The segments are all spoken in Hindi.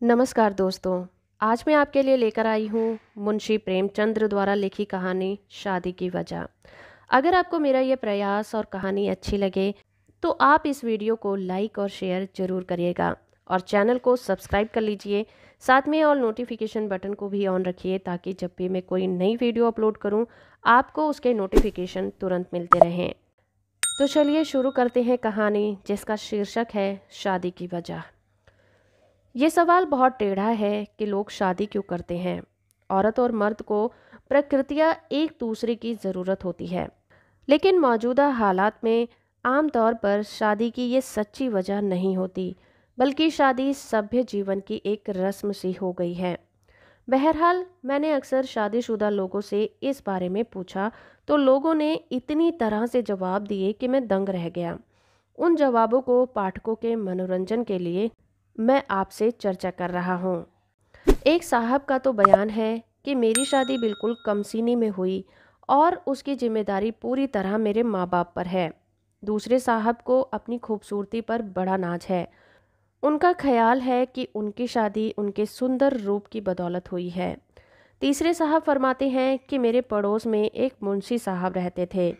नमस्कार दोस्तों। आज मैं आपके लिए लेकर आई हूँ मुंशी प्रेमचंद्र द्वारा लिखी कहानी शादी की वजह। अगर आपको मेरा ये प्रयास और कहानी अच्छी लगे तो आप इस वीडियो को लाइक और शेयर ज़रूर करिएगा और चैनल को सब्सक्राइब कर लीजिए। साथ में ऑल नोटिफिकेशन बटन को भी ऑन रखिए ताकि जब भी मैं कोई नई वीडियो अपलोड करूँ आपको उसके नोटिफिकेशन तुरंत मिलते रहें। तो चलिए शुरू करते हैं कहानी जिसका शीर्षक है शादी की वजह। ये सवाल बहुत टेढ़ा है कि लोग शादी क्यों करते हैं। औरत और मर्द को प्रकृतिया एक दूसरे की ज़रूरत होती है, लेकिन मौजूदा हालात में आमतौर पर शादी की ये सच्ची वजह नहीं होती, बल्कि शादी सभ्य जीवन की एक रस्म सी हो गई है। बहरहाल मैंने अक्सर शादीशुदा लोगों से इस बारे में पूछा तो लोगों ने इतनी तरह से जवाब दिए कि मैं दंग रह गया। उन जवाबों को पाठकों के मनोरंजन के लिए मैं आपसे चर्चा कर रहा हूँ। एक साहब का तो बयान है कि मेरी शादी बिल्कुल कमसीनी में हुई और उसकी जिम्मेदारी पूरी तरह मेरे माँ बाप पर है। दूसरे साहब को अपनी खूबसूरती पर बड़ा नाज है। उनका ख्याल है कि उनकी शादी उनके सुंदर रूप की बदौलत हुई है। तीसरे साहब फरमाते हैं कि मेरे पड़ोस में एक मुंशी साहब रहते थे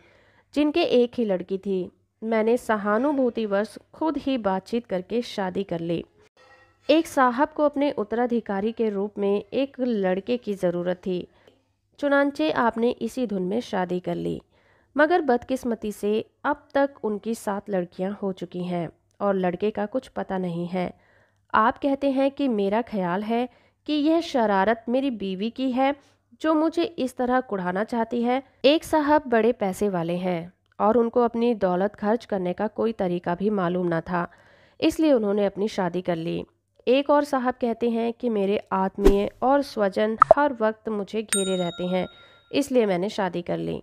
जिनके एक ही लड़की थी। मैंने सहानुभूतिवश खुद ही बातचीत करके शादी कर ली। एक साहब को अपने उत्तराधिकारी के रूप में एक लड़के की ज़रूरत थी, चुनांचे आपने इसी धुन में शादी कर ली। मगर बदकिस्मती से अब तक उनकी 7 लड़कियां हो चुकी हैं और लड़के का कुछ पता नहीं है। आप कहते हैं कि मेरा ख्याल है कि यह शरारत मेरी बीवी की है जो मुझे इस तरह कुढ़ाना चाहती है। एक साहब बड़े पैसे वाले हैं और उनको अपनी दौलत खर्च करने का कोई तरीका भी मालूम ना था, इसलिए उन्होंने अपनी शादी कर ली। एक और साहब कहते हैं कि मेरे आत्मीय और स्वजन हर वक्त मुझे घेरे रहते हैं, इसलिए मैंने शादी कर ली।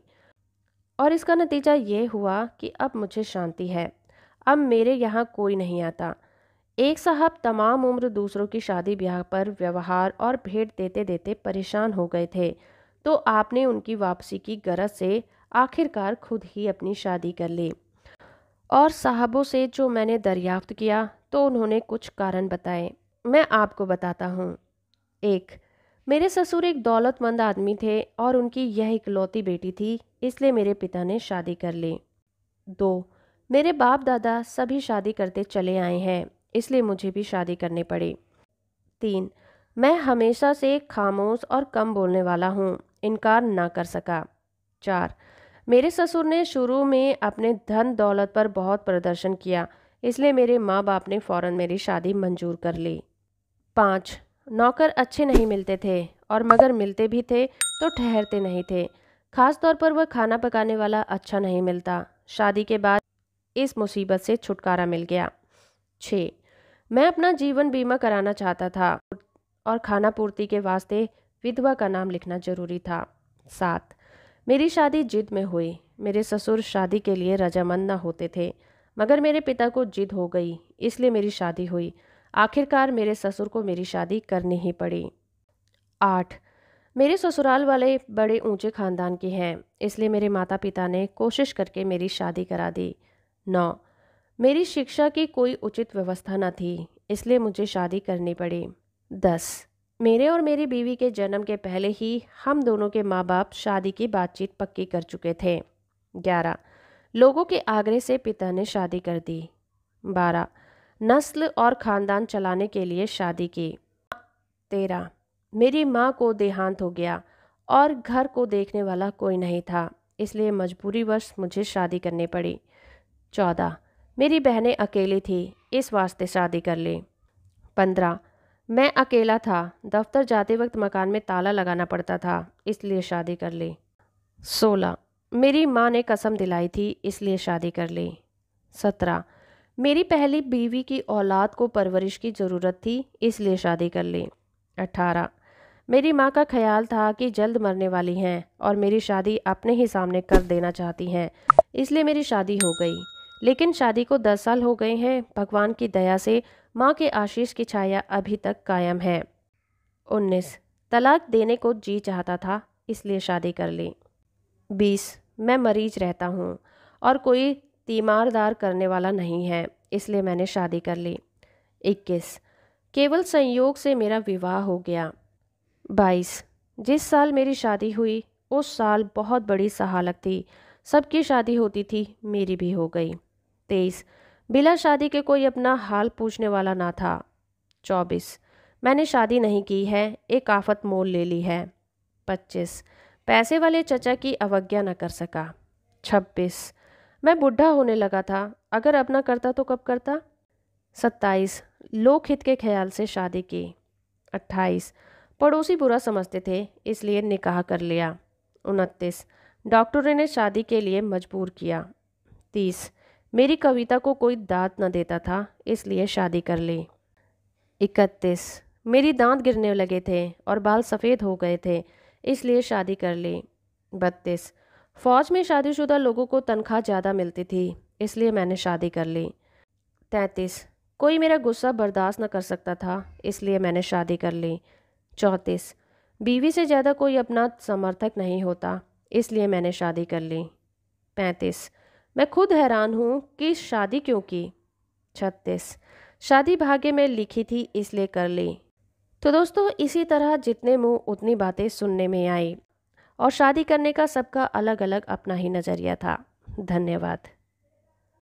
और इसका नतीजा ये हुआ कि अब मुझे शांति है। अब मेरे यहाँ कोई नहीं आता। एक साहब तमाम उम्र दूसरों की शादी ब्याह पर व्यवहार और भेंट देते देते परेशान हो गए थे, तो आपने उनकी वापसी की गरज से आखिरकार खुद ही अपनी शादी कर ली। और साहबों से जो मैंने दरियाफ्त किया तो उन्होंने कुछ कारण बताए। मैं आपको बताता हूँ। 1, मेरे ससुर एक दौलतमंद आदमी थे और उनकी यह इकलौती बेटी थी, इसलिए मेरे पिता ने शादी कर ली। 2, मेरे बाप दादा सभी शादी करते चले आए हैं, इसलिए मुझे भी शादी करनी पड़ी। 3, मैं हमेशा से खामोश और कम बोलने वाला हूँ, इनकार ना कर सका। 4, मेरे ससुर ने शुरू में अपने धन दौलत पर बहुत प्रदर्शन किया, इसलिए मेरे माँ बाप ने फ़ौरन मेरी शादी मंजूर कर ली। 5, नौकर अच्छे नहीं मिलते थे और मगर मिलते भी थे तो ठहरते नहीं थे। खास तौर पर वह खाना पकाने वाला अच्छा नहीं मिलता। शादी के बाद इस मुसीबत से छुटकारा मिल गया। 6, मैं अपना जीवन बीमा कराना चाहता था और खाना पूर्ति के वास्ते विधवा का नाम लिखना जरूरी था। 7, मेरी शादी जिद में हुई। मेरे ससुर शादी के लिए रजामंद न होते थे, मगर मेरे पिता को जिद हो गई, इसलिए मेरी शादी हुई। आखिरकार मेरे ससुर को मेरी शादी करनी ही पड़ी। 8, मेरे ससुराल वाले बड़े ऊंचे खानदान के हैं, इसलिए मेरे माता पिता ने कोशिश करके मेरी शादी करा दी। 9, मेरी शिक्षा की कोई उचित व्यवस्था न थी, इसलिए मुझे शादी करनी पड़ी। 10, मेरे और मेरी बीवी के जन्म के पहले ही हम दोनों के माँ बाप शादी की बातचीत पक्की कर चुके थे। 11, लोगों के आग्रह से पिता ने शादी कर दी। 12, नस्ल और ख़ानदान चलाने के लिए शादी की। 13, मेरी माँ को देहांत हो गया और घर को देखने वाला कोई नहीं था, इसलिए मजबूरीवश मुझे शादी करनी पड़ी। 14, मेरी बहनें अकेली थी, इस वास्ते शादी कर ली। 15, मैं अकेला था, दफ्तर जाते वक्त मकान में ताला लगाना पड़ता था, इसलिए शादी कर ली। 16, मेरी माँ ने कसम दिलाई थी, इसलिए शादी कर ली। 17, मेरी पहली बीवी की औलाद को परवरिश की ज़रूरत थी, इसलिए शादी कर ली। 18, मेरी माँ का ख्याल था कि जल्द मरने वाली हैं और मेरी शादी अपने ही सामने कर देना चाहती हैं, इसलिए मेरी शादी हो गई। लेकिन शादी को 10 साल हो गए हैं, भगवान की दया से माँ के आशीष की छाया अभी तक कायम है। 19, तलाक देने को जी चाहता था, इसलिए शादी कर ली। 20, मैं मरीज रहता हूँ और कोई तीमारदार करने वाला नहीं है, इसलिए मैंने शादी कर ली। 21, केवल संयोग से मेरा विवाह हो गया। 22। जिस साल मेरी शादी हुई उस साल बहुत बड़ी सहालत थी। सबकी शादी होती थी, मेरी भी हो गई। 23। बिना शादी के कोई अपना हाल पूछने वाला ना था। 24। मैंने शादी नहीं की है, एक आफत मोल ले ली है। 25। पैसे वाले चचा की अवज्ञा न कर सका। 26। मैं बुढ़ा होने लगा था, अगर अपना करता तो कब करता। 27। लोकहित के ख्याल से शादी की। 28। पड़ोसी बुरा समझते थे इसलिए निकाह कर लिया। 29। डॉक्टरों ने शादी के लिए मजबूर किया। 30। मेरी कविता को कोई दाद न देता था इसलिए शादी कर ली। 31। मेरी दांत गिरने लगे थे और बाल सफ़ेद हो गए थे इसलिए शादी कर ली। 32। फौज में शादीशुदा लोगों को तनख्वाह ज़्यादा मिलती थी इसलिए मैंने शादी कर ली। 33। कोई मेरा गुस्सा बर्दाश्त न कर सकता था इसलिए मैंने शादी कर ली। 34। बीवी से ज़्यादा कोई अपना समर्थक नहीं होता इसलिए मैंने शादी कर ली। 35। मैं खुद हैरान हूँ कि शादी क्यों की। 36। शादी भाग्य में लिखी थी इसलिए कर ली। तो दोस्तों, इसी तरह जितने मुंह उतनी बातें सुनने में आई और शादी करने का सबका अलग अलग अपना ही नज़रिया था। धन्यवाद।